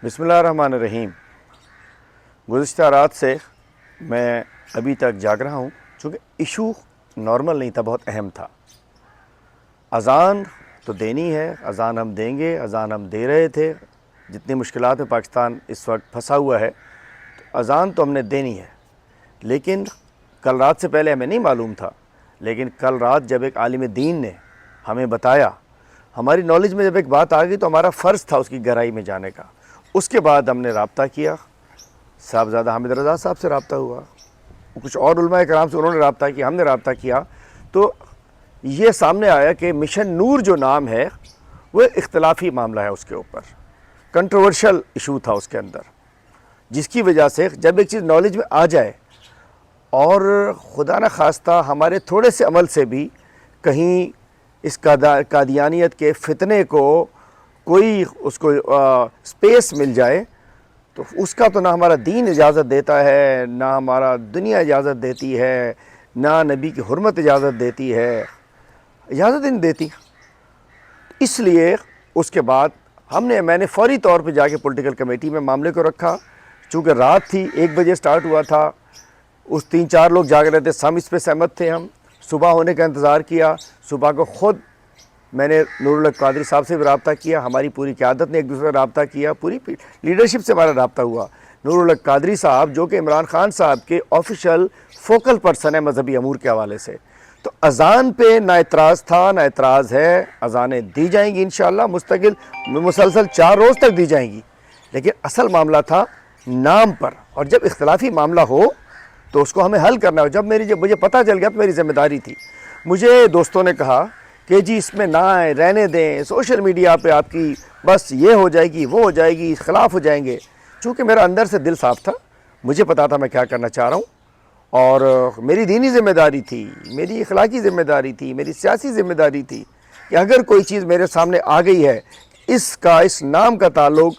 بسم اللہ الرحمن الرحیم۔ گزشتہ رات سے میں ابھی تک جاگ رہا ہوں، چونکہ ایشو نارمل نہیں تھا، بہت اہم تھا۔ اذان تو دینی ہے، اذان ہم دیں گے، اذان ہم دے رہے تھے۔ جتنی مشکلات میں پاکستان اس وقت پھنسا ہوا ہے، تو اذان تو ہم نے دینی ہے، لیکن کل رات سے پہلے ہمیں نہیں معلوم تھا۔ لیکن کل رات جب ایک عالم دین نے ہمیں بتایا، ہماری نالج میں جب ایک بات آ گئی تو ہمارا فرض تھا اس کی گہرائی میں جانے کا۔ اس کے بعد ہم نے رابطہ کیا، صاحبزادہ حامد رضا صاحب سے رابطہ ہوا، کچھ اور علماء کرام سے انہوں نے رابطہ کیا، ہم نے رابطہ کیا، تو یہ سامنے آیا کہ مشن نور جو نام ہے وہ اختلافی معاملہ ہے، اس کے اوپر کنٹروورشل ایشو تھا اس کے اندر، جس کی وجہ سے جب ایک چیز نالج میں آ جائے اور خدا نہ خواستہ ہمارے تھوڑے سے عمل سے بھی کہیں اس قادیانیت کے فتنے کو کوئی اس کو سپیس مل جائے، تو اس کا تو نہ ہمارا دین اجازت دیتا ہے، نہ ہمارا دنیا اجازت دیتی ہے، نہ نبی کی حرمت اجازت دیتی ہے، اجازت نہیں دیتی۔ اس لیے اس کے بعد میں نے فوری طور پہ جا کے پولیٹیکل کمیٹی میں معاملے کو رکھا، چونکہ رات تھی، 1 بجے سٹارٹ ہوا تھا، اس 3-4 لوگ جاگ رہے تھے، سم اس پہ سہمت تھے۔ ہم صبح ہونے کا انتظار کیا، صبح کو خود میں نے نور الحق قادری صاحب سے بھی رابطہ کیا، ہماری پوری قیادت نے ایک دوسرے سے رابطہ کیا، پوری لیڈرشپ سے ہمارا رابطہ ہوا۔ نور الحق قادری صاحب جو کہ عمران خان صاحب کے آفیشیل فوکل پرسن ہے مذہبی امور کے حوالے سے، تو اذان پہ نہ اعتراض تھا نہ اعتراض ہے، اذانیں دی جائیں گی انشاءاللہ، مسلسل 4 روز تک دی جائیں گی، لیکن اصل معاملہ تھا نام پر۔ اور جب اختلافی معاملہ ہو تو اس کو ہمیں حل کرنا ہو۔ جب مجھے پتہ چل گیا تو میری ذمہ داری تھی، مجھے دوستوں نے کہا کہ جی اس میں نہ آئیں، رہنے دیں، سوشل میڈیا پہ آپ کی بس یہ ہو جائے گی، وہ ہو جائے گی، خلاف ہو جائیں گے۔ چونکہ میرا اندر سے دل صاف تھا، مجھے پتا تھا میں کیا کرنا چاہ رہا ہوں، اور میری دینی ذمہ داری تھی، میری اخلاقی ذمہ داری تھی، میری سیاسی ذمہ داری تھی کہ اگر کوئی چیز میرے سامنے آ گئی ہے، اس نام کا تعلق،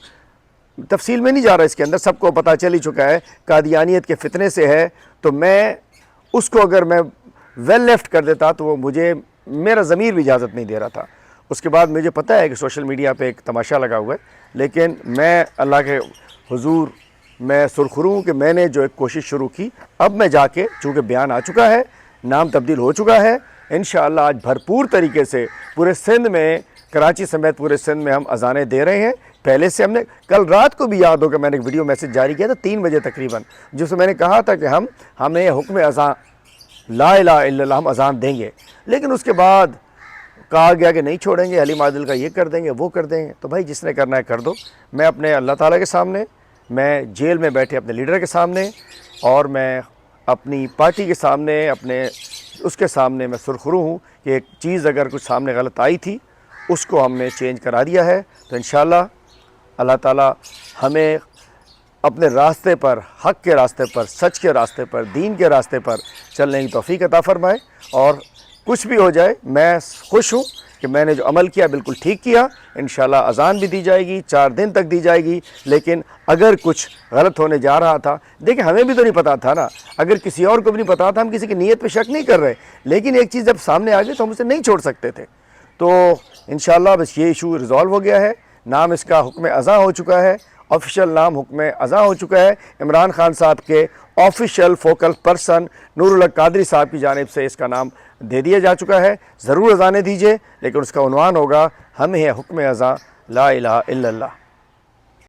تفصیل میں نہیں جا رہا اس کے اندر، سب کو پتہ چل ہی چکا ہے، قادیانیت کے فتنے سے ہے، تو میں اس کو اگر میں ویل لیفٹ کر دیتا تو وہ میرا ضمیر بھی اجازت نہیں دے رہا تھا۔ اس کے بعد مجھے پتہ ہے کہ سوشل میڈیا پہ ایک تماشا لگا ہوا ہے، لیکن میں اللہ کے حضور میں سرخرو ہوں کہ میں نے جو ایک کوشش شروع کی، اب میں جا کے چونکہ بیان آ چکا ہے، نام تبدیل ہو چکا ہے، انشاءاللہ آج بھرپور طریقے سے پورے سندھ میں، کراچی سمیت پورے سندھ میں ہم اذانیں دے رہے ہیں۔ پہلے سے ہم نے کل رات کو بھی یاد ہوگا میں نے ایک ویڈیو میسج جاری کیا تھا 3 بجے تقریباً، جس میں میں نے کہا تھا کہ ہمیں حکم اذان لا الہ الا اللہ، ہم اذان دیں گے، لیکن اس کے بعد کہا گیا کہ نہیں چھوڑیں گے، حلیم عادل کا یہ کر دیں گے، وہ کر دیں گے۔ تو بھائی جس نے کرنا ہے کر دو۔ میں اپنے اللہ تعالیٰ کے سامنے، میں جیل میں بیٹھے اپنے لیڈر کے سامنے، اور میں اپنی پارٹی کے سامنے، اس کے سامنے میں سرخرو ہوں کہ ایک چیز اگر کچھ سامنے غلط آئی تھی اس کو ہم نے چینج کرا دیا ہے۔ تو انشاءاللہ اللہ تعالیٰ ہمیں اپنے راستے پر، حق کے راستے پر، سچ کے راستے پر، دین کے راستے پر چلنے کی توفیق عطا فرمائے۔ اور کچھ بھی ہو جائے میں خوش ہوں کہ میں نے جو عمل کیا بالکل ٹھیک کیا۔ انشاءاللہ اذان بھی دی جائے گی، 4 دن تک دی جائے گی، لیکن اگر کچھ غلط ہونے جا رہا تھا، دیکھیں ہمیں بھی تو نہیں پتا تھا نا، اگر کسی اور کو بھی نہیں پتا تھا، ہم کسی کی نیت پہ شک نہیں کر رہے، لیکن ایک چیز جب سامنے آ گئی تو ہم اسے نہیں چھوڑ سکتے تھے۔ تو انشاءاللہ بس یہ ایشو ریزالو ہو گیا ہے، نام اس کا حکم اذان ہو چکا ہے، آفیشیل نام حکم اذان ہو چکا ہے۔ عمران خان صاحب کے آفیشیل فوکل پرسن نور الحق قادری صاحب کی جانب سے اس کا نام دے دیا جا چکا ہے۔ ضرور اذانیں دیجئے، لیکن اس کا عنوان ہوگا ہمیں ہے حکم اذان لا الہ الا اللہ۔